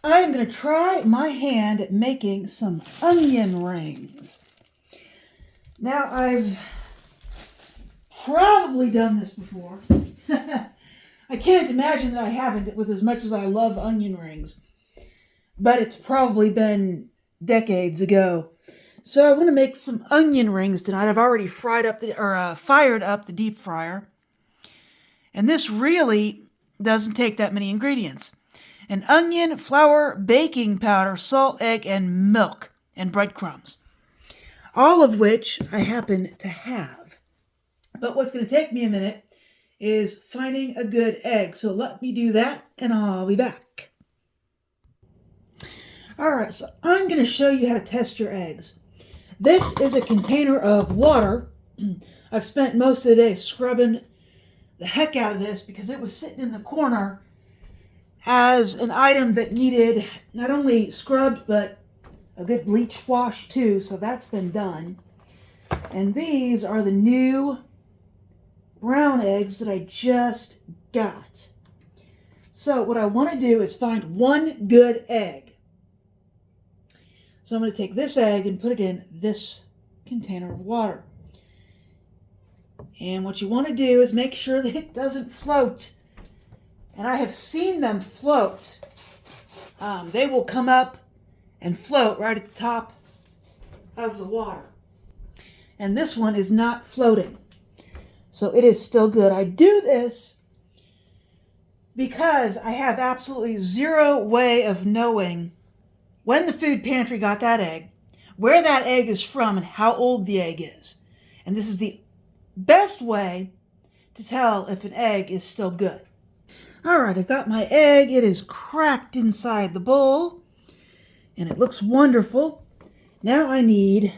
I'm going to try my hand at making some onion rings. Now, I've probably done this before. I can't imagine that I haven't, with as much as I love onion rings. But it's probably been decades ago. So I want to make some onion rings tonight. I've already fired up the deep fryer. And this really doesn't take that many ingredients. An onion, flour, baking powder, salt, egg, and milk, and breadcrumbs. All of which I happen to have. But what's going to take me a minute is finding a good egg. So let me do that, and I'll be back. Alright, so I'm going to show you how to test your eggs. This is a container of water. I've spent most of the day scrubbing the heck out of this because it was sitting in the corner as an item that needed not only scrubbed but a good bleach wash too, so that's been done. And these are the new brown eggs that I just got. So what I want to do is find one good egg. So I'm going to take this egg and put it in this container of water. And what you want to do is make sure that it doesn't float. And I have seen them float. They will come up and float right at the top of the water. And this one is not floating. So it is still good. I do this because I have absolutely zero way of knowing when the food pantry got that egg, where that egg is from, and how old the egg is. And this is the best way to tell if an egg is still good. Alright, I've got my egg. It is cracked inside the bowl. And it looks wonderful. Now I need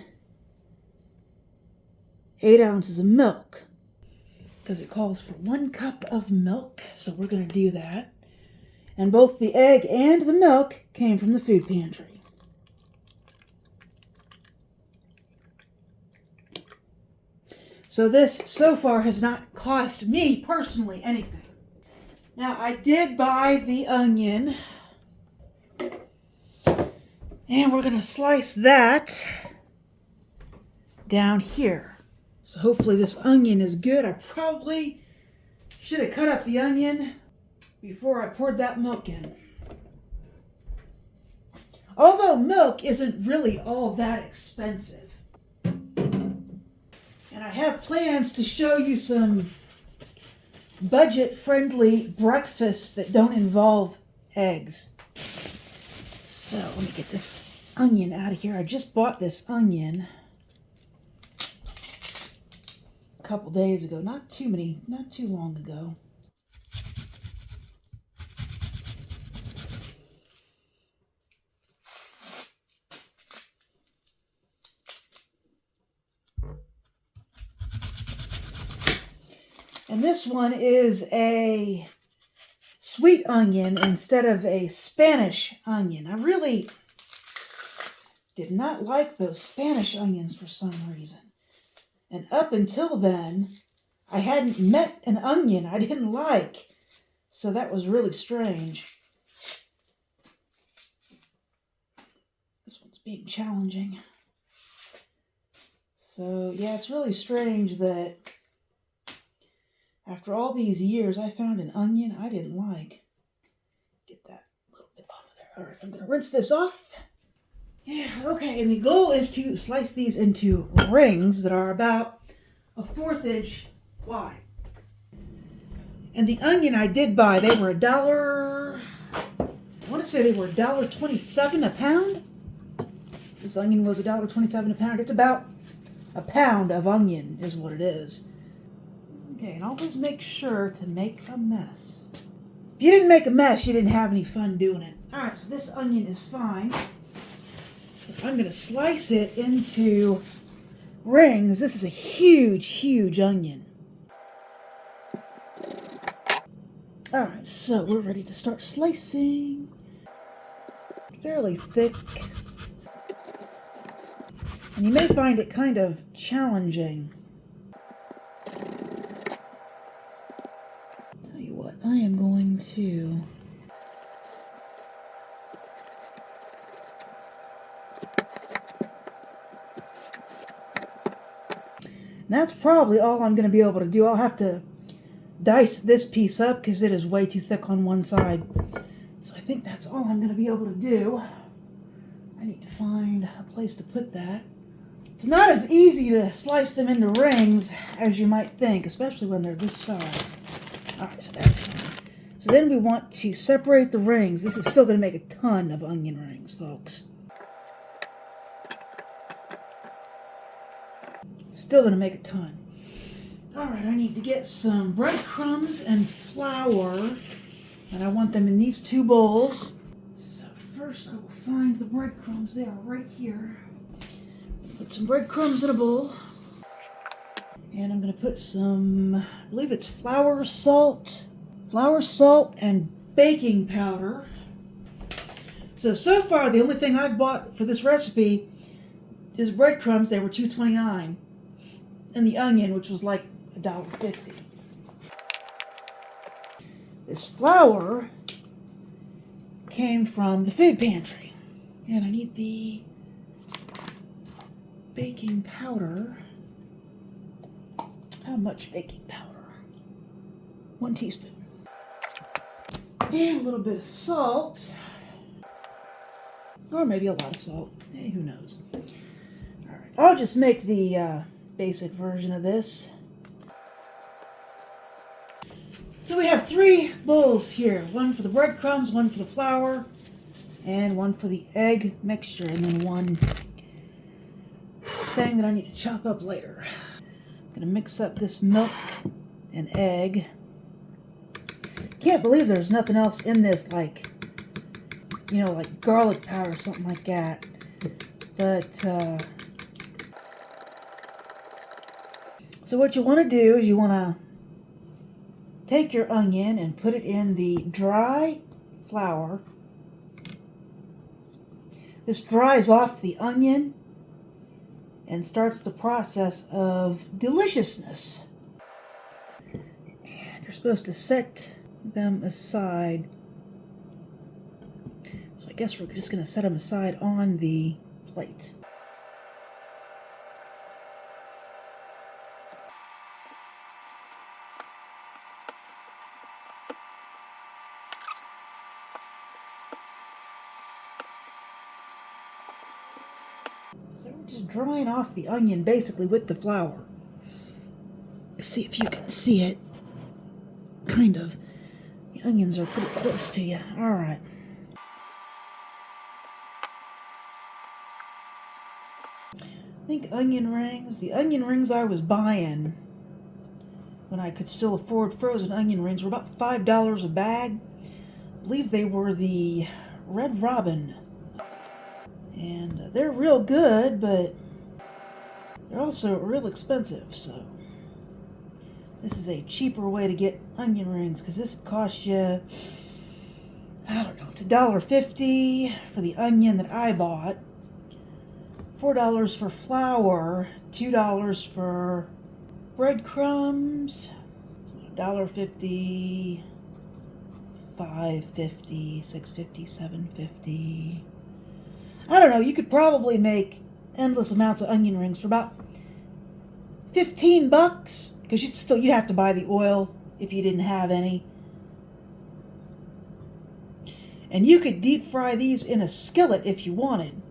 8 ounces of milk. Because it calls for 1 cup of milk. So we're going to do that. And both the egg and the milk came from the food pantry. So this, so far, has not cost me personally anything. Now, I did buy the onion, and we're going to slice that down here. So hopefully this onion is good. I probably should have cut up the onion before I poured that milk in. Although milk isn't really all that expensive. And I have plans to show you some budget-friendly breakfasts that don't involve eggs. So let me get this onion out of here. I just bought this onion a couple days ago. Not too long ago. And this one is a sweet onion instead of a Spanish onion. I really did not like those Spanish onions for some reason. And up until then, I hadn't met an onion I didn't like. So that was really strange. This one's being challenging. So yeah, it's really strange that after all these years, I found an onion I didn't like. Get that little bit off of there. All right, I'm going to rinse this off. Yeah, okay, and the goal is to slice these into rings that are about a 1/4 inch wide. And the onion I did buy, they were $1, I want to say they were $1.27 a pound. This onion was $1.27 a pound. It's about a pound of onion is what it is. Okay, and always make sure to make a mess. If you didn't make a mess, you didn't have any fun doing it. Alright, so this onion is fine. So I'm going to slice it into rings. This is a huge, huge onion. Alright, so we're ready to start slicing. Fairly thick. And you may find it kind of challenging. I am going to And that's probably all I'm going to be able to do. I'll have to dice this piece up because it is way too thick on one side. So I think that's all I'm going to be able to do. I need to find a place to put that. It's not as easy to slice them into rings as you might think, especially when they're this size. Alright, so that's fine. So then we want to separate the rings. This is still going to make a ton of onion rings, folks. Still going to make a ton. Alright, I need to get some breadcrumbs and flour. And I want them in these two bowls. So first I will find the breadcrumbs. They are right here. Put some breadcrumbs in a bowl. And I'm going to put some, I believe it's flour, salt, and baking powder. So far the only thing I've bought for this recipe is breadcrumbs. They were $2.29. And the onion, which was like $1.50. This flour came from the food pantry. And I need the baking powder. How much baking powder? 1 teaspoon. And a little bit of salt. Or maybe a lot of salt. Hey, who knows? Alright, I'll just make the basic version of this. So we have 3 bowls here. One for the breadcrumbs, one for the flour, and one for the egg mixture, and then one thing that I need to chop up later. I'm going to mix up this milk and egg. Can't believe there's nothing else in this, like, you know, like garlic powder or something like that. But, so what you want to do is you want to take your onion and put it in the dry flour. This dries off the onion and starts the process of deliciousness. And you're supposed to set them aside. So I guess we're just going to set them aside on the plate. So we're just drying off the onion basically with the flour. Let's see if you can see it. Kind of. The onions are pretty close to you. Alright. I think onion rings. The onion rings I was buying when I could still afford frozen onion rings were about $5 a bag. I believe they were the Red Robin. And they're real good, but they're also real expensive, so this is a cheaper way to get onion rings, because this costs you, I don't know, it's $1.50 for the onion that I bought, $4 for flour, $2 for breadcrumbs, $1.50, $5.50, $6.50, $7.50. I don't know, you could probably make endless amounts of onion rings for about $15, because you'd have to buy the oil if you didn't have any. And you could deep fry these in a skillet if you wanted.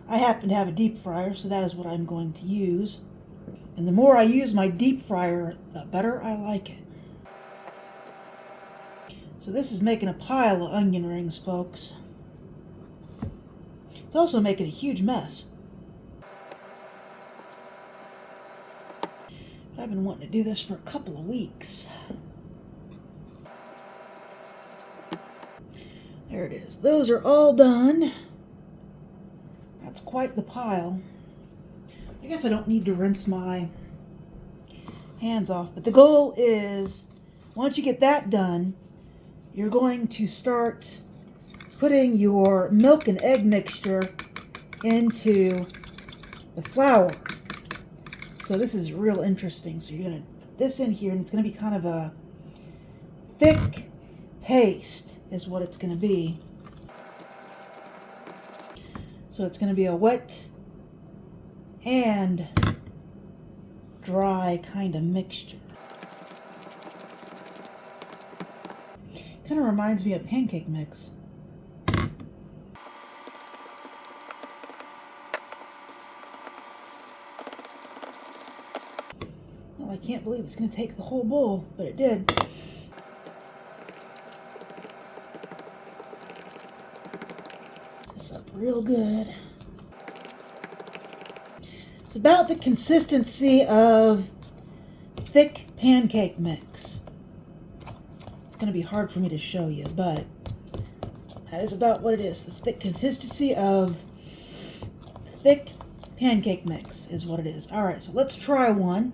I happen to have a deep fryer, so that is what I'm going to use. And the more I use my deep fryer, the better I like it. So this is making a pile of onion rings, folks. It's also making a huge mess. I've been wanting to do this for a couple of weeks. There it is. Those are all done. That's quite the pile. I guess I don't need to rinse my hands off, but the goal is, once you get that done, you're going to start putting your milk and egg mixture into the flour. So this is real interesting. So you're going to put this in here, and it's going to be kind of a thick paste is what it's going to be. So it's going to be a wet and dry kind of mixture. Kind of reminds me of pancake mix. Well, I can't believe it's going to take the whole bowl, but it did. Mix this up real good. It's about the consistency of thick pancake mix. It's going to be hard for me to show you, but that is about what it is. The thick consistency of thick pancake mix is what it is. All right, so let's try one.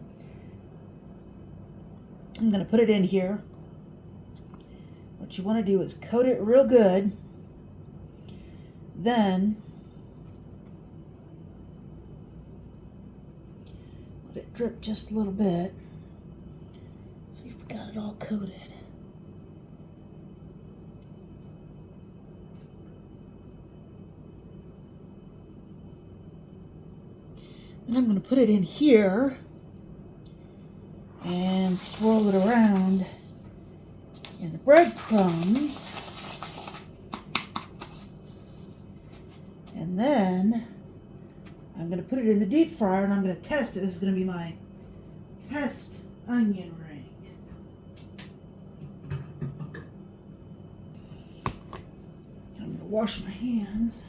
I'm going to put it in here. What you want to do is coat it real good. Then let it drip just a little bit. See if we got it all coated. Then I'm going to put it in here and swirl it around in the breadcrumbs. And then I'm going to put it in the deep fryer and I'm going to test it. This is going to be my test onion ring. I'm going to wash my hands.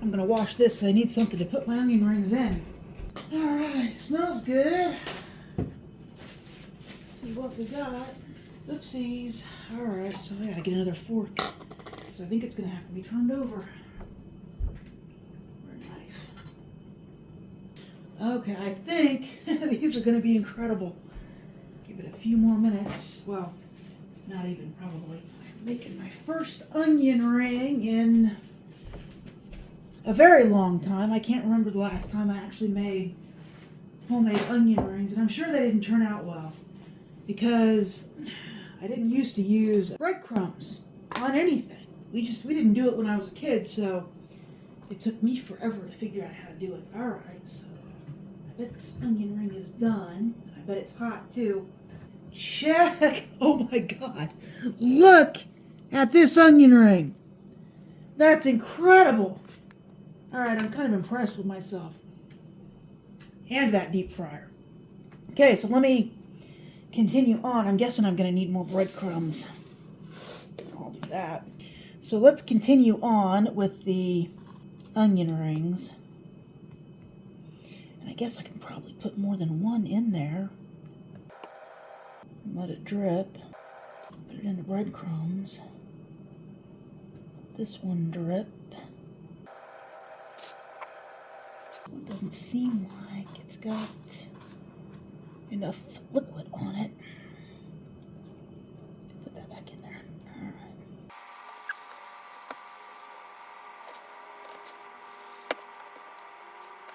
I'm going to wash this so I need something to put my onion rings in. All right, smells good. Let's see what we got. Oopsies. All right, so I got to get another fork. So I think it's going to have to be turned over. Okay, I think these are going to be incredible. Give it a few more minutes. Well, not even probably. I'm making my first onion ring in a very long time. I can't remember the last time I actually made homemade onion rings, and I'm sure they didn't turn out well because I didn't used to use breadcrumbs on anything. We didn't do it when I was a kid, so it took me forever to figure out how to do it. All right, so I bet this onion ring is done. I bet it's hot too. Check! Oh my God! Look at this onion ring. That's incredible. All right, I'm kind of impressed with myself. And that deep fryer. Okay, so let me continue on. I'm guessing I'm going to need more breadcrumbs. I'll do that. So let's continue on with the onion rings. And I guess I can probably put more than one in there. Let it drip. Put it in the breadcrumbs. Let this one drip. It doesn't seem like it's got enough liquid on it. Put that back in there. All right.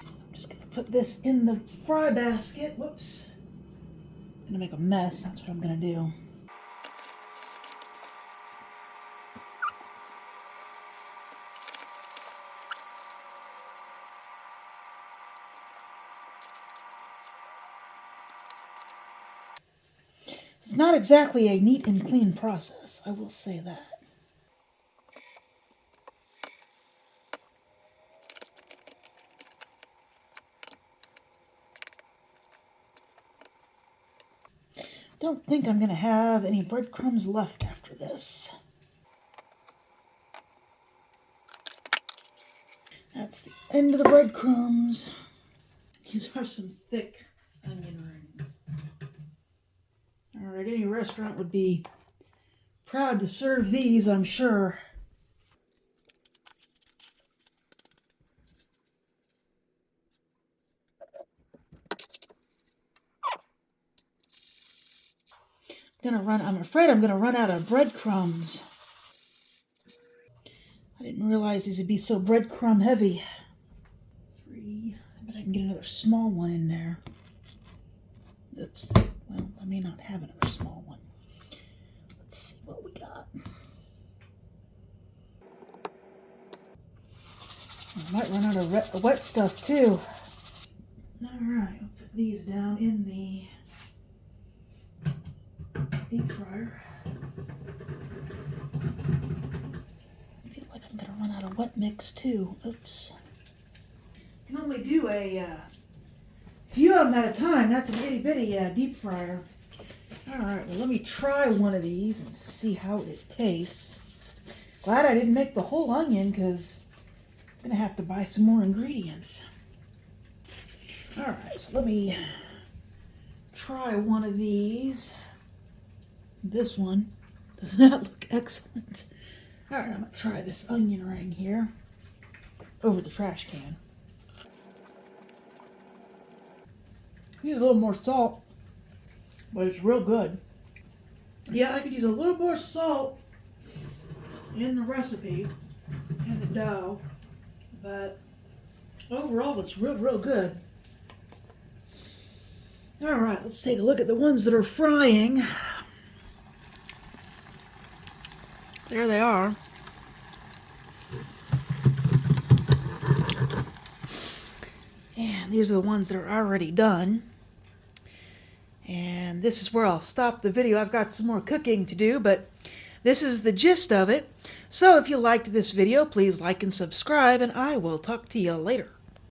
I'm just going to put this in the fry basket. Whoops. I'm going to make a mess. That's what I'm going to do. It's not exactly a neat and clean process, I will say that. Don't think I'm going to have any breadcrumbs left after this. That's the end of the breadcrumbs. These are some thick onion rings. All right, any restaurant would be proud to serve these, I'm sure. I'm afraid I'm gonna run out of breadcrumbs. I didn't realize these would be so breadcrumb heavy. 3. I bet I can get another small one in there. Oops. Well, I may not have another small one. Let's see what we got. I might run out of wet stuff too. Alright, I'll put these down in the deep fryer. I feel like I'm going to run out of wet mix too. Oops. I can only do a few of them at a time. That's an itty bitty deep fryer. Alright, well, let me try one of these and see how it tastes. Glad I didn't make the whole onion because I'm going to have to buy some more ingredients. Alright, so let me try one of these. This one does not look excellent. Alright, I'm going to try this onion ring here over the trash can. Use a little more salt, but it's real good. Yeah, I could use a little more salt in the recipe and the dough, but overall it's real good. Alright, let's take a look at the ones that are frying. There they are. And these are the ones that are already done. And this is where I'll stop the video. I've got some more cooking to do, but this is the gist of it. So if you liked this video, please like and subscribe, and I will talk to you later.